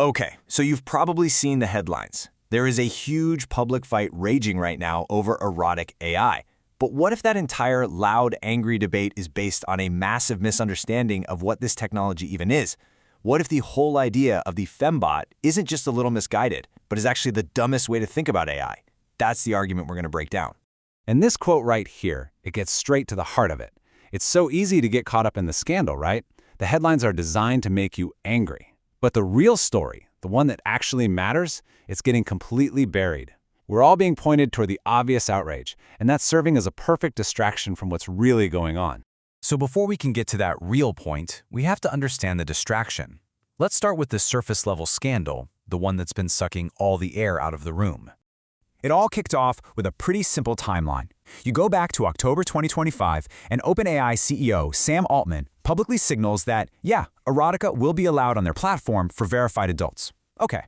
Okay, so you've probably seen the headlines. There is a huge public fight raging right now over erotic AI. But what if that entire loud, angry debate is based on a massive misunderstanding of what this technology even is? What if the whole idea of the fembot isn't just a little misguided, but is actually the dumbest way to think about AI? That's the argument we're going to break down. And this quote right here, it gets straight to the heart of it. It's so easy to get caught up in the scandal, right? The headlines are designed to make you angry. But the real story, the one that actually matters, it's getting completely buried. We're all being pointed toward the obvious outrage, and that's serving as a perfect distraction from what's really going on. So before we can get to that real point, we have to understand the distraction. Let's start with the surface-level scandal, the one that's been sucking all the air out of the room. It all kicked off with a pretty simple timeline. You go back to October 2025, and OpenAI CEO Sam Altman publicly signals that, yeah, erotica will be allowed on their platform for verified adults. Okay.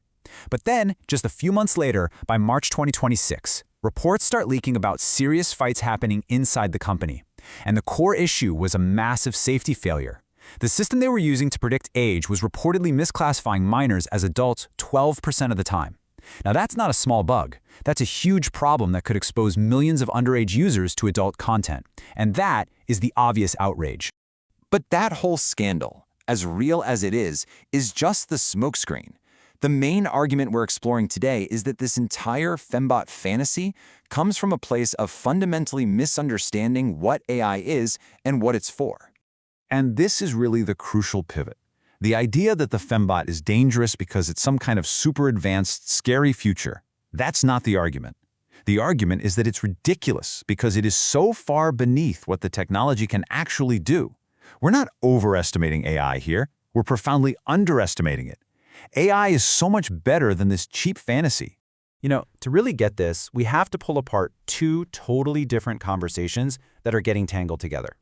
But then, just a few months later, by March 2026, reports start leaking about serious fights happening inside the company. And the core issue was a massive safety failure. The system they were using to predict age was reportedly misclassifying minors as adults 12% of the time. Now that's not a small bug. That's a huge problem that could expose millions of underage users to adult content. And that is the obvious outrage. But that whole scandal, as real as it is just the smokescreen. The main argument we're exploring today is that this entire fembot fantasy comes from a place of fundamentally misunderstanding what AI is and what it's for. And this is really the crucial pivot. The idea that the fembot is dangerous because it's some kind of super advanced, scary future, that's not the argument. The argument is that it's ridiculous because it is so far beneath what the technology can actually do. We're not overestimating AI here, we're profoundly underestimating it. AI is so much better than this cheap fantasy. To really get this, we have to pull apart two totally different conversations that are getting tangled together.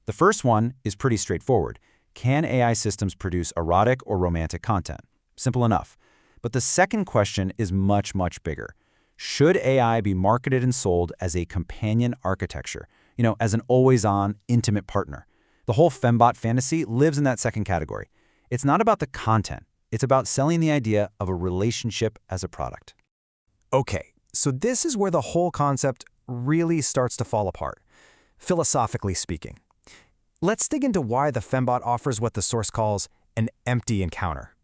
The first one is pretty straightforward. Can AI systems produce erotic or romantic content? Simple enough. But the second question is much, much bigger. Should AI be marketed and sold as a companion architecture, as an always-on, intimate partner? The whole fembot fantasy lives in that second category. It's not about the content. It's about selling the idea of a relationship as a product. Okay, so this is where the whole concept really starts to fall apart, philosophically speaking. Let's dig into why the fembot offers what the source calls an empty encounter.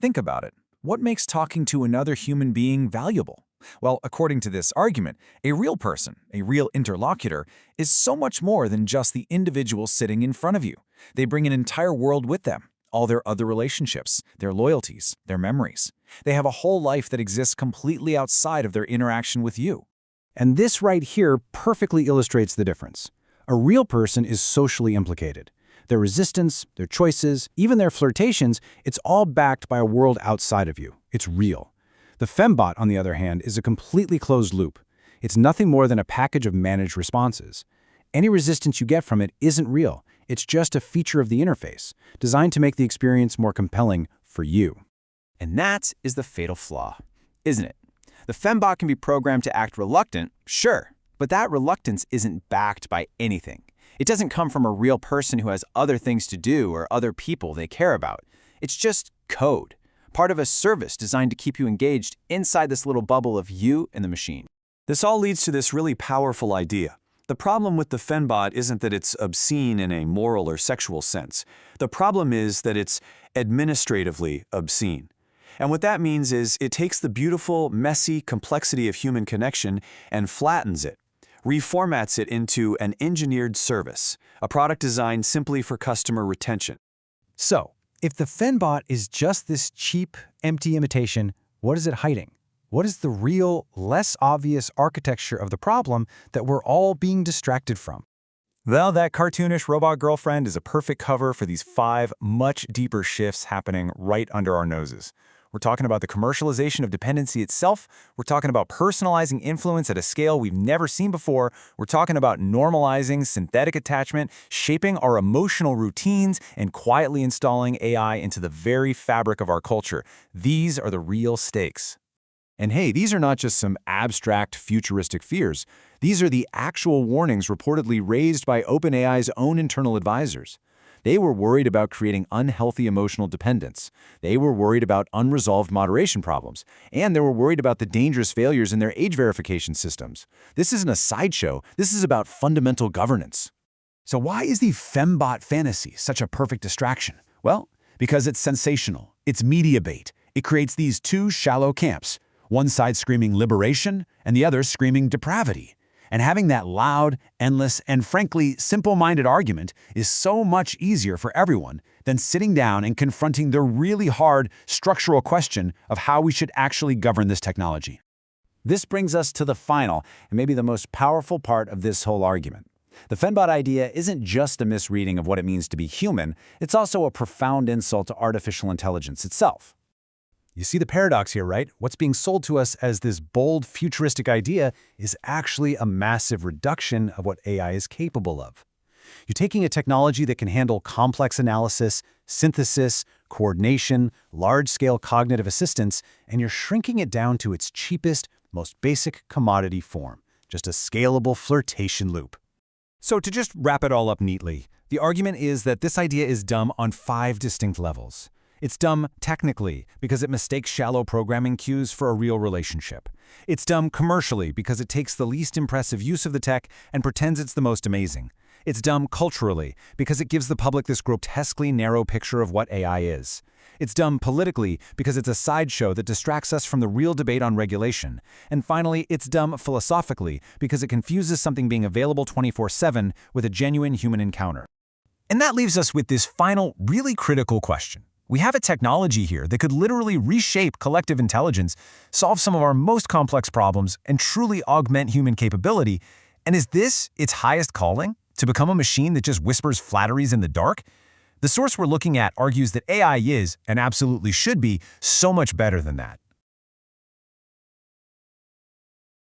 Think about it. What makes talking to another human being valuable? Well, according to this argument, a real person, a real interlocutor, is so much more than just the individual sitting in front of you. They bring an entire world with them, all their other relationships, their loyalties, their memories. They have a whole life that exists completely outside of their interaction with you. And this right here perfectly illustrates the difference. A real person is socially implicated. Their resistance, their choices, even their flirtations, it's all backed by a world outside of you. It's real. The fembot, on the other hand, is a completely closed loop. It's nothing more than a package of managed responses. Any resistance you get from it isn't real. It's just a feature of the interface, designed to make the experience more compelling for you. And that is the fatal flaw, isn't it? The fembot can be programmed to act reluctant, sure, but that reluctance isn't backed by anything. It doesn't come from a real person who has other things to do or other people they care about. It's just code, part of a service designed to keep you engaged inside this little bubble of you and the machine. This all leads to this really powerful idea. The problem with the fembot isn't that it's obscene in a moral or sexual sense. The problem is that it's administratively obscene. And what that means is it takes the beautiful, messy complexity of human connection and flattens it, reformats it into an engineered service, a product designed simply for customer retention. So, if the fembot is just this cheap, empty imitation, what is it hiding? What is the real, less obvious architecture of the problem that we're all being distracted from? Well, that cartoonish robot girlfriend is a perfect cover for these 5 much deeper shifts happening right under our noses. We're talking about the commercialization of dependency itself. We're talking about personalizing influence at a scale we've never seen before. We're talking about normalizing synthetic attachment, shaping our emotional routines, and quietly installing AI into the very fabric of our culture. These are the real stakes. And hey, these are not just some abstract, futuristic fears. These are the actual warnings reportedly raised by OpenAI's own internal advisors. They were worried about creating unhealthy emotional dependence. They were worried about unresolved moderation problems. And they were worried about the dangerous failures in their age verification systems. This isn't a sideshow. This is about fundamental governance. So why is the fembot fantasy such a perfect distraction? Well, because it's sensational. It's media bait. It creates these two shallow camps, one side screaming liberation and the other screaming depravity. And having that loud, endless, and frankly simple-minded argument is so much easier for everyone than sitting down and confronting the really hard structural question of how we should actually govern this technology. This brings us to the final and maybe the most powerful part of this whole argument. The fembot idea isn't just a misreading of what it means to be human, it's also a profound insult to artificial intelligence itself. You see the paradox here, right? What's being sold to us as this bold, futuristic idea is actually a massive reduction of what AI is capable of. You're taking a technology that can handle complex analysis, synthesis, coordination, large-scale cognitive assistance, and you're shrinking it down to its cheapest, most basic commodity form, just a scalable flirtation loop. So to just wrap it all up neatly, the argument is that this idea is dumb on 5 distinct levels. It's dumb technically because it mistakes shallow programming cues for a real relationship. It's dumb commercially because it takes the least impressive use of the tech and pretends it's the most amazing. It's dumb culturally because it gives the public this grotesquely narrow picture of what AI is. It's dumb politically because it's a sideshow that distracts us from the real debate on regulation. And finally, it's dumb philosophically because it confuses something being available 24/7 with a genuine human encounter. And that leaves us with this final, really critical question. We have a technology here that could literally reshape collective intelligence, solve some of our most complex problems, and truly augment human capability. And is this its highest calling? To become a machine that just whispers flatteries in the dark? The source we're looking at argues that AI is, and absolutely should be, so much better than that.